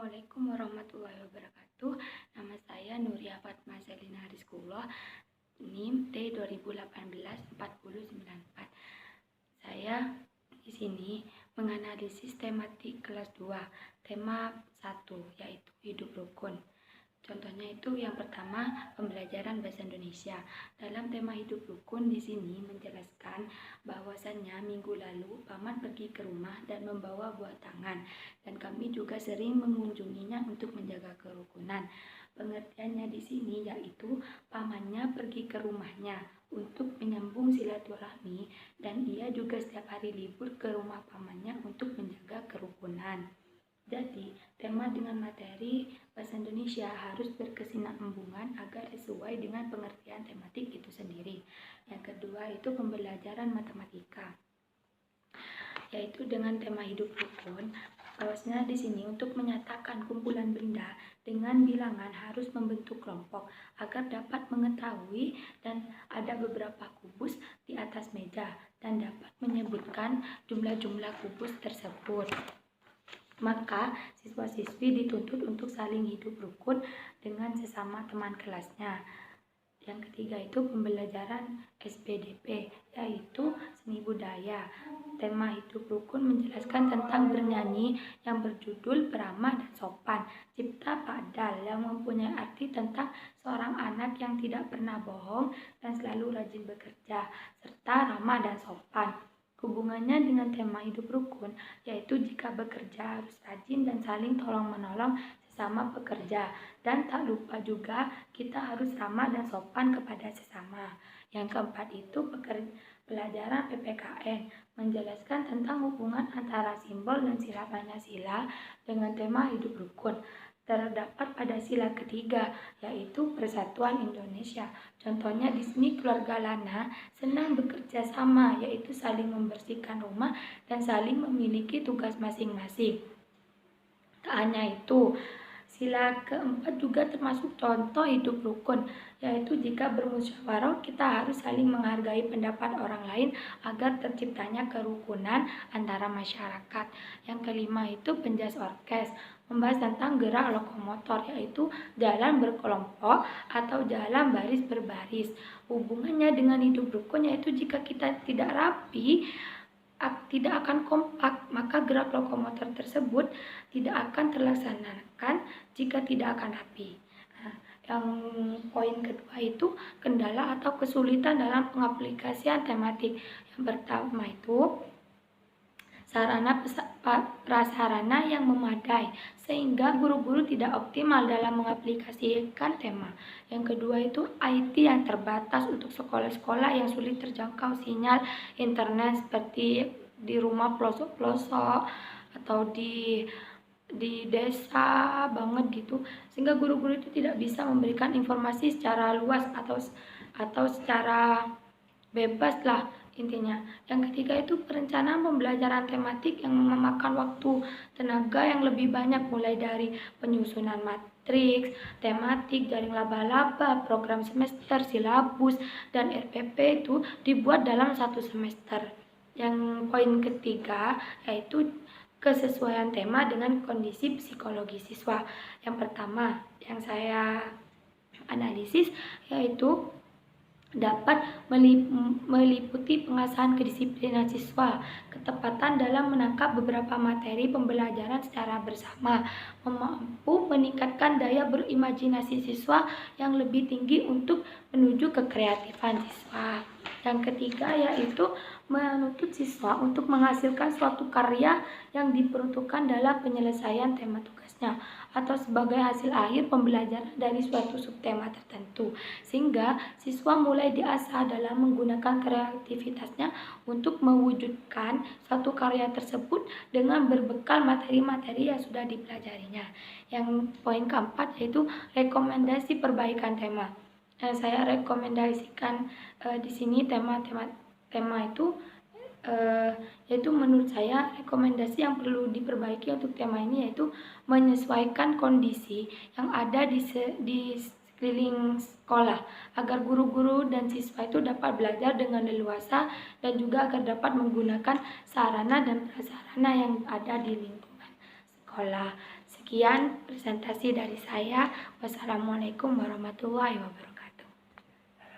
Assalamualaikum warahmatullahi wabarakatuh. Nama saya Nuria Fatma Selina Rizkullah, NIM T 2018-4094. Saya di sini menganalisis tematik kelas 2, tema 1, yaitu hidup rukun. Contohnya itu yang pertama, pembelajaran bahasa Indonesia. Dalam tema hidup rukun di sini menjelaskan bahwasannya minggu lalu paman pergi ke rumah dan membawa buah tangan, dan kami juga sering mengunjunginya untuk menjaga kerukunan. Pengertiannya di sini yaitu pamannya pergi ke rumahnya untuk menyambung silaturahmi, dan ia juga setiap hari libur ke rumah pamannya untuk menjaga kerukunan. Jadi, tema dengan materi bahasa Indonesia harus berkesinambungan agar sesuai dengan pengertian tematik itu sendiri. Yang kedua itu pembelajaran matematika, yaitu dengan tema hidup rukun. Bahwasanya di sini untuk menyatakan kumpulan benda dengan bilangan harus membentuk kelompok agar dapat mengetahui dan ada beberapa kubus di atas meja dan dapat menyebutkan jumlah-jumlah kubus tersebut. Maka siswa-siswi dituntut untuk saling hidup rukun dengan sesama teman kelasnya. Yang ketiga itu pembelajaran SPDP, yaitu seni budaya. Tema hidup rukun menjelaskan tentang bernyanyi yang berjudul Beramah dan Sopan, Cipta Padal, yang mempunyai arti tentang seorang anak yang tidak pernah bohong dan selalu rajin bekerja, serta ramah dan sopan. Hubungannya dengan tema hidup rukun, yaitu jika bekerja harus rajin dan saling tolong-menolong sesama pekerja. Dan tak lupa juga kita harus ramah dan sopan kepada sesama. Yang keempat itu pelajaran PPKN, menjelaskan tentang hubungan antara simbol dan sila Pancasila dengan tema hidup rukun. Terdapat pada sila ketiga, yaitu Persatuan Indonesia. Contohnya di sini keluarga Lana senang bekerja sama, yaitu saling membersihkan rumah dan saling memiliki tugas masing-masing. Tak hanya itu, sila keempat juga termasuk contoh hidup rukun, yaitu jika bermusyawarah kita harus saling menghargai pendapat orang lain agar terciptanya kerukunan antara masyarakat. Yang kelima itu penjas orkes, membahas tentang gerak lokomotor, yaitu jalan berkelompok atau jalan baris berbaris. Hubungannya dengan hidup rukun yaitu jika kita tidak rapi, tidak akan kompak, maka gerak lokomotor tersebut tidak akan terlaksanakan jika tidak akan rapi. Yang poin kedua itu kendala atau kesulitan dalam pengaplikasian tematik. Yang pertama itu sarana prasarana yang memadai sehingga guru-guru tidak optimal dalam mengaplikasikan tema. Yang kedua itu IT yang terbatas untuk sekolah-sekolah yang sulit terjangkau sinyal internet seperti di rumah pelosok-pelosok atau di desa banget gitu, sehingga guru-guru itu tidak bisa memberikan informasi secara luas atau secara bebas lah intinya. Yang ketiga itu perencanaan pembelajaran tematik yang memakan waktu tenaga yang lebih banyak, mulai dari penyusunan matriks, tematik, jaring laba-laba, program semester, silabus, dan RPP itu dibuat dalam satu semester. Yang poin ketiga yaitu kesesuaian tema dengan kondisi psikologi siswa. Yang pertama yang saya analisis yaitu dapat meliputi pengasahan kedisiplinan siswa, ketepatan dalam menangkap beberapa materi pembelajaran secara bersama, mampu meningkatkan daya berimajinasi siswa yang lebih tinggi untuk menuju kekreatifan siswa. Yang ketiga yaitu menuntut siswa untuk menghasilkan suatu karya yang diperuntukkan dalam penyelesaian tema tugasnya atau sebagai hasil akhir pembelajaran dari suatu subtema tertentu, sehingga siswa mulai diasah dalam menggunakan kreativitasnya untuk mewujudkan suatu karya tersebut dengan berbekal materi-materi yang sudah dipelajarinya. Yang poin keempat yaitu rekomendasi perbaikan tema. Saya rekomendasikan di sini tema itu yaitu menurut saya rekomendasi yang perlu diperbaiki untuk tema ini yaitu menyesuaikan kondisi yang ada di sekeliling sekolah agar guru-guru dan siswa itu dapat belajar dengan leluasa dan juga agar dapat menggunakan sarana dan prasarana yang ada di lingkungan sekolah. Sekian presentasi dari saya. Wassalamualaikum warahmatullahi wabarakatuh.